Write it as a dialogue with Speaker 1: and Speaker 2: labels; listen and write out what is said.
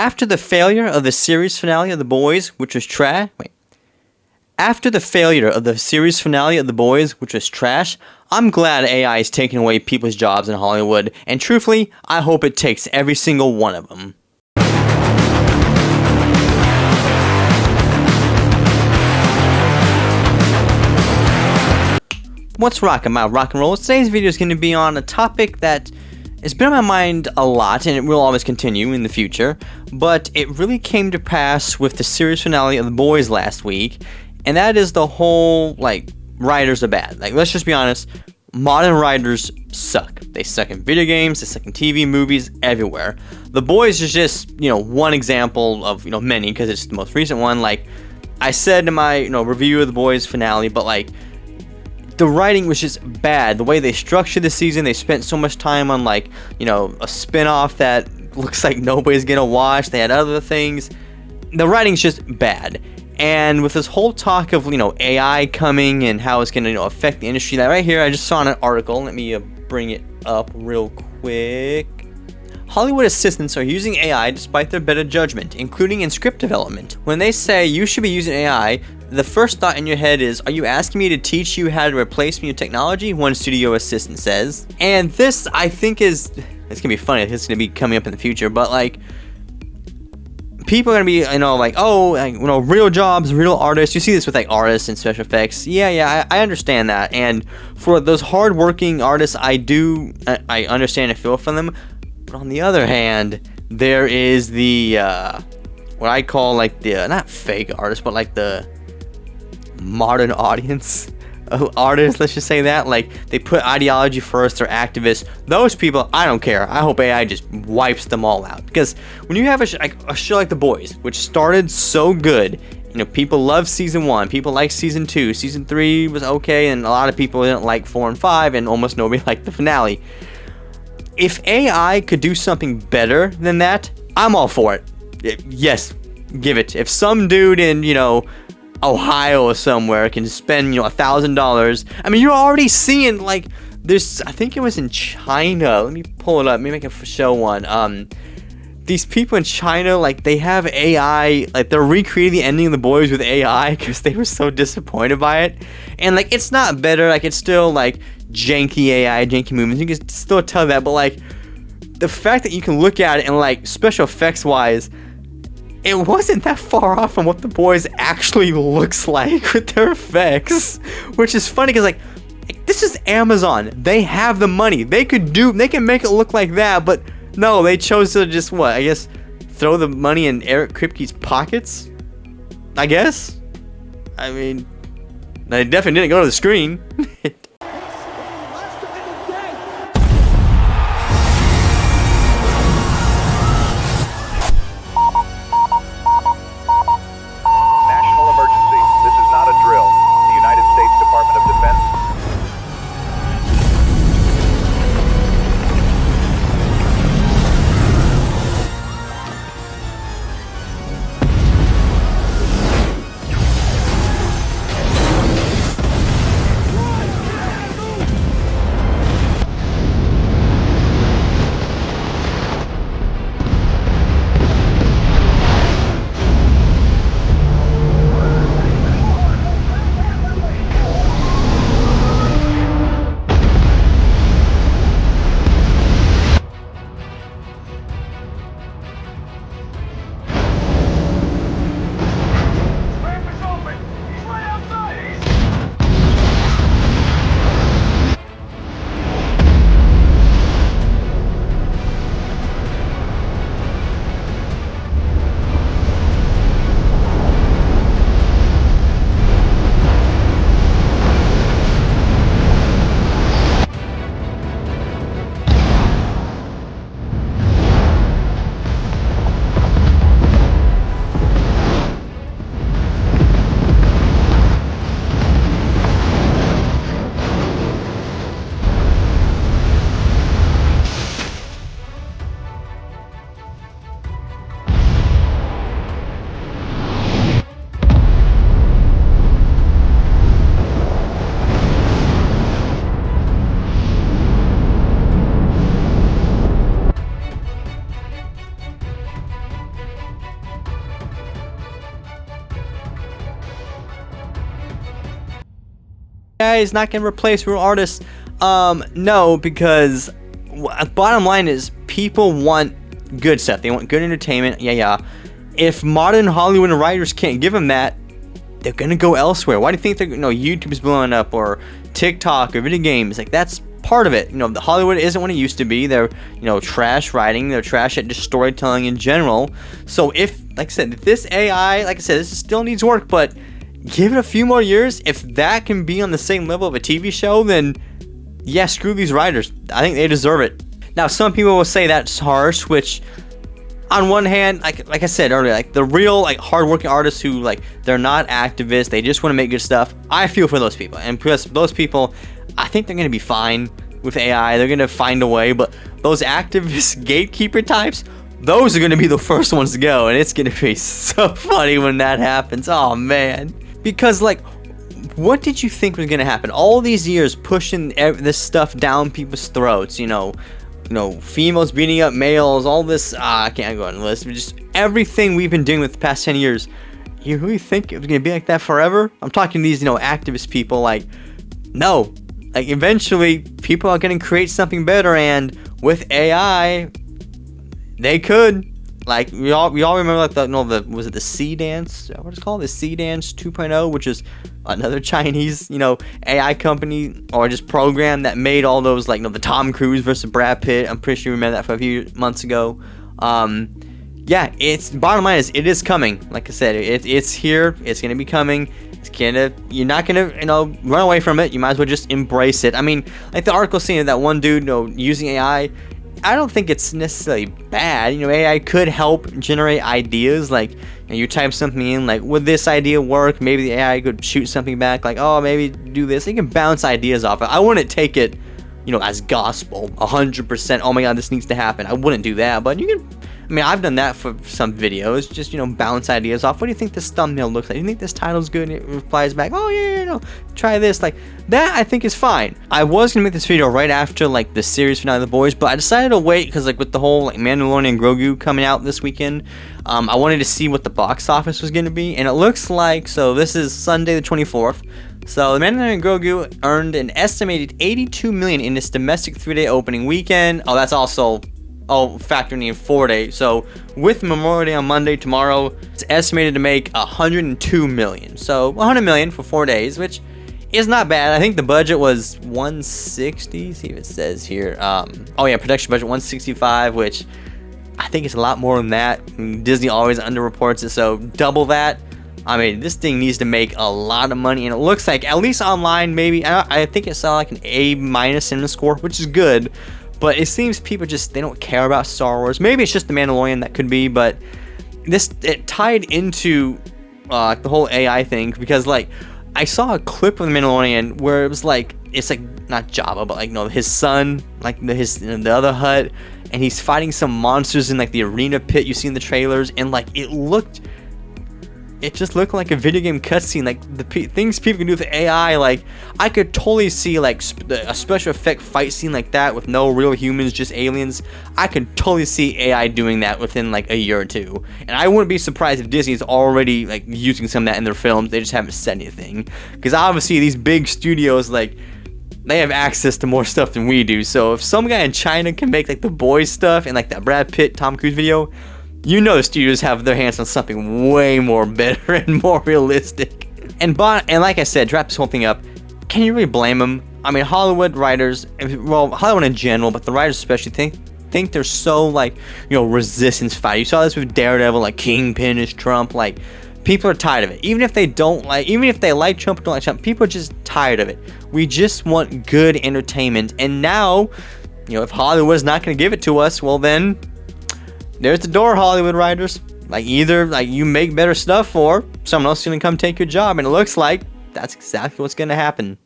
Speaker 1: After the failure of the series finale of The Boys, which was trash. After the failure of the series finale of The Boys, which was trash, I'm glad AI is taking away people's jobs in Hollywood, and truthfully, I hope it takes every single one of them. What's rockin' my rock and roll? Today's video is going to be on a topic that has been on my mind a lot, and it will always continue in the future, but it really came to pass with the series finale of The Boys last week, and that is the whole, writers are bad. Let's just be honest, modern writers suck. They suck in video games, they suck in TV, movies, everywhere. The Boys is just, one example of, many, because it's the most recent one. I said in my, review of The Boys finale, but, the writing was just bad. The way they structured the season, they spent so much time on a spin-off that looks like nobody's gonna watch. They had other things. The writing's just bad. And with this whole talk of AI coming and how it's gonna affect the industry, right here I just saw an article. Let me bring it up real quick. Hollywood assistants are using AI despite their better judgment, including in script development. When they say you should be using AI, the first thought in your head is, are you asking me to teach you how to replace me with technology? One studio assistant says. And this, I think, it's gonna be funny. It's gonna be coming up in the future, but people are gonna be, real jobs, real artists. You see this with artists and special effects. Yeah, I understand that. And for those hardworking artists, I understand and feel for them. But on the other hand, there is the what I call the not fake artists, but the modern audience artists, let's just say that. They put ideology first, they're activists. Those people, I don't care. I hope AI just wipes them all out. Because when you have a show like The Boys, which started so good, people love season 1, people like season 2, season 3 was okay, and a lot of people didn't like 4 and 5, and almost nobody liked the finale. If AI could do something better than that, I'm all for it. Yes, give it. If some dude in, Ohio or somewhere can spend, $1,000. I mean, you're already seeing, this, I think it was in China. Let me pull it up. Maybe I can show one. These people in China, they have AI, they're recreating the ending of The Boys with AI because they were so disappointed by it. And, it's not better. It's still, janky AI, janky movements. You can still tell that, but, the fact that you can look at it and, special effects wise, it wasn't that far off from what The Boys actually looks like with their effects, which is funny because this is Amazon. They have the money. They can make it look like that, but no, they chose to just throw the money in Eric Kripke's pockets. I guess. I mean, they definitely didn't go to the screen. AI is not going to replace real artists. No, because bottom line is people want good stuff. They want good entertainment. Yeah. If modern Hollywood writers can't give them that, they're gonna go elsewhere. Why do you think they're, YouTube's blowing up, or TikTok, or video games? Like, that's part of it. The Hollywood isn't what it used to be. They're, trash writing. They're trash at just storytelling in general. So if, like I said, if this AI, like I said, this still needs work, but give it a few more years. If that can be on the same level of a TV show, then yeah, screw these writers. I think they deserve it. Now, some people will say that's harsh, which, on one hand, like I said earlier, like the real hardworking artists who they're not activists, they just want to make good stuff. I feel for those people, and because those people, I think they're gonna be fine with AI. They're gonna find a way. But those activist gatekeeper types, those are gonna be the first ones to go, and it's gonna be so funny when that happens. Oh man, because what did you think was gonna happen? All these years pushing this stuff down people's throats, females beating up males, all this, I can't go on the list, but just everything we've been doing with the past 10 years. You really think it was going to be like that forever? I'm talking to these, activist people, no. Eventually, people are going to create something better, and with AI, they could. We all remember, was it the Sea Dance? What is it called? The Sea Dance 2.0, which is another Chinese, AI company or just program that made all those, the Tom Cruise versus Brad Pitt. I'm pretty sure you remember that from a few months ago. Yeah, it's bottom line is it is coming. Like I said, it's here. It's gonna be coming. You're not gonna, run away from it. You might as well just embrace it. I mean, the article saying that one dude, using AI. I don't think it's necessarily bad. AI could help generate ideas. You type something in, would this idea work? Maybe the AI could shoot something back, oh, maybe do this. You can bounce ideas off it. I wouldn't take it, as gospel, 100%. Oh my God, this needs to happen. I wouldn't do that. But you can. I've done that for some videos, just, bounce ideas off. What do you think this thumbnail looks like? Do you think this title's good? And it replies back, oh, yeah, try this. That, I think, is fine. I was going to make this video right after, the series finale of The Boys, but I decided to wait because, with the whole, Mandalorian and Grogu coming out this weekend, I wanted to see what the box office was going to be, and it looks like, so this is Sunday the 24th, so The Mandalorian and Grogu earned an estimated $82 million in its domestic 3-day opening weekend. Oh, that's also... factoring in 4 days. So with Memorial Day on Monday, tomorrow, it's estimated to make $102 million. So $100 million for 4 days, which is not bad. I think the budget was $160. See if it says here. Production budget $165, which I think it's a lot more than that. Disney always underreports it, so double that. This thing needs to make a lot of money, and it looks like, at least online, maybe, I think it saw an A- in the score, which is good. But it seems people they don't care about Star Wars. Maybe it's just The Mandalorian, that could be, but it tied into the whole AI thing, because I saw a clip of The Mandalorian where it was it's not Jabba, but his son, the other Hutt, and he's fighting some monsters in the arena pit you see in the trailers, and it just looked like a video game cutscene. The things people can do with AI, I could totally see a special effect fight scene like that with no real humans, just aliens. I could totally see AI doing that within a year or two, and I wouldn't be surprised if Disney's already using some of that in their films. They just haven't said anything, because obviously these big studios they have access to more stuff than we do. So if some guy in China can make The Boys stuff and that Brad Pitt Tom Cruise video, the studios have their hands on something way more better and more realistic. And like I said, to wrap this whole thing up, can you really blame them? Hollywood writers, Hollywood in general, but the writers especially think they're so resistance fight. You saw this with Daredevil, Kingpin is Trump. People are tired of it. Even if they like Trump or don't like Trump, people are just tired of it. We just want good entertainment. And now, if Hollywood's not going to give it to us, well then, there's the door, Hollywood writers. Either you make better stuff, or someone else is gonna come take your job, and it looks like that's exactly what's gonna happen.